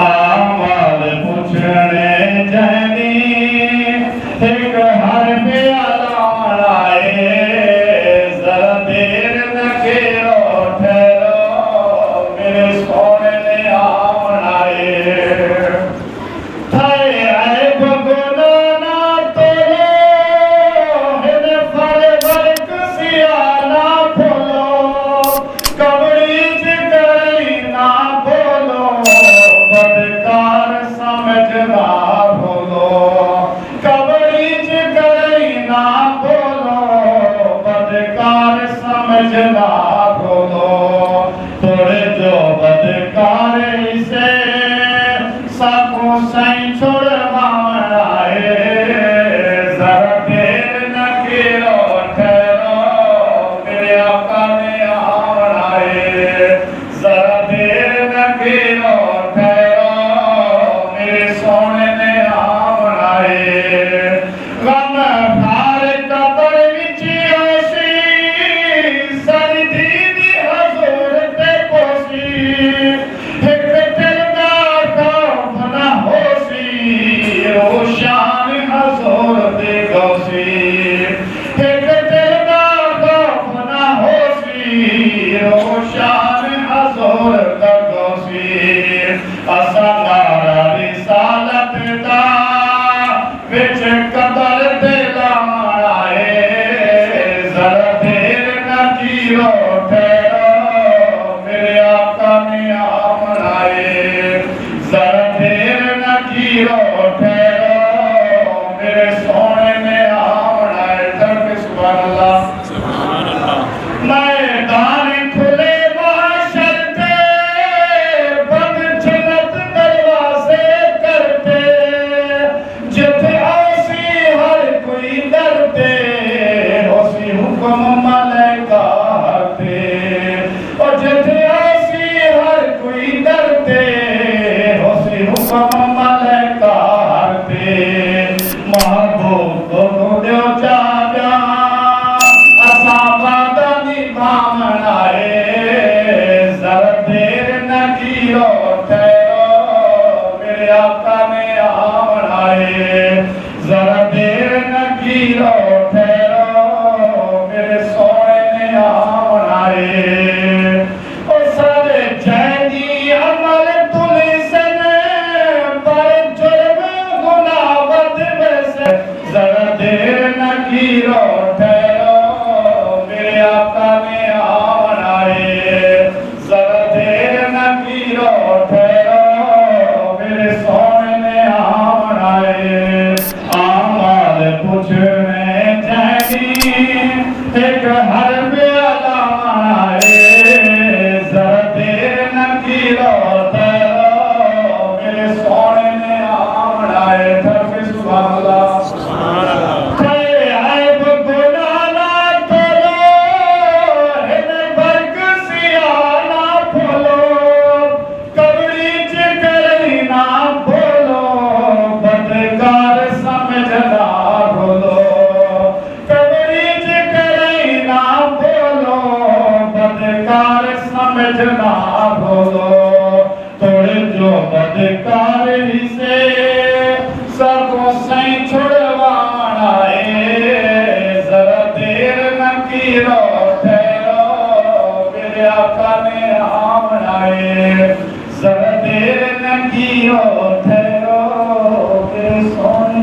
आमाल पुछणे जनी एक हर प्याला मनाए जरा देर न केरो ठहरो मेरे सोने ने आमनाए थाए आए भगोना ना तोलो हिन फर वर्क सियाना खोलो कबड़ी जिगरी ना बोलो बदकार समझना बोलो कबड़ी जिगरी ना बोलो बदकार समझना बोलो थोड़े जो बदकार से सबको सही छोड़वाए जरा देर न केरो ठहरो मेरे आका ने आए जरा देर न केरो ठहरो मेरे सोने ने आए गम भार कबर विच ओसी सरदी दी हजूर ते पोसी एक दिल दा खौफ न होसी रोशान हजूर ते गौसी एक दिल दा खौफ न होसी रोशान हजूर ते गौसी असा नारा रिसालत दा विच कदर ते लाए जरा देर न जीरो ठहरो मेरे आका ने आमनाए जरा देर न जीरो ठहरो मेरे सोने ने आमनाए तड़के सुभान अल्लाह मैदान खुले महशर पे बंद जन्नत दरवाजे करते जिथे औसी हर कोई डरते औसी हुक्म मलका हरते और जिथे औसी हर कोई डरते औसी हुक्म मलका हरते महबूब को दो जागा असा वादा निभावनाए जरा देर न जीरो ठहरो मेरे आका ने आमनाए जरा देर न जीरो ठहरो मेरे सोने ने आमनाए ओ सारे जैनी अमल तुलिसन पर जुर्म गुनाह बद वैसे जरा देर न जीरो ठहरो मेरे आका ने आमनाए जरा देर न जीरो ठहरो मेरे सोने ने आमनाए आमाल पुछने जैनी एक हर प्याला मनाए जरा देर न जीरो ठहरो मेरे सोने ने आमनाए तड़के सुभान अल्लाह थाए आए भगोना ना तोलो हिन वर्क सियाना खोलो कबड़ी जिगरी ना बोलो बदकार समझना बोलो कबड़ी जिगरी ना बोलो बदकार समझना बोलो थोड़े जो बदकार ही से सबको सही छुड़वाए जरा देर न कीरो ठहरो मेरे आका ने आमनाए जरा देर न कीरो ठहरो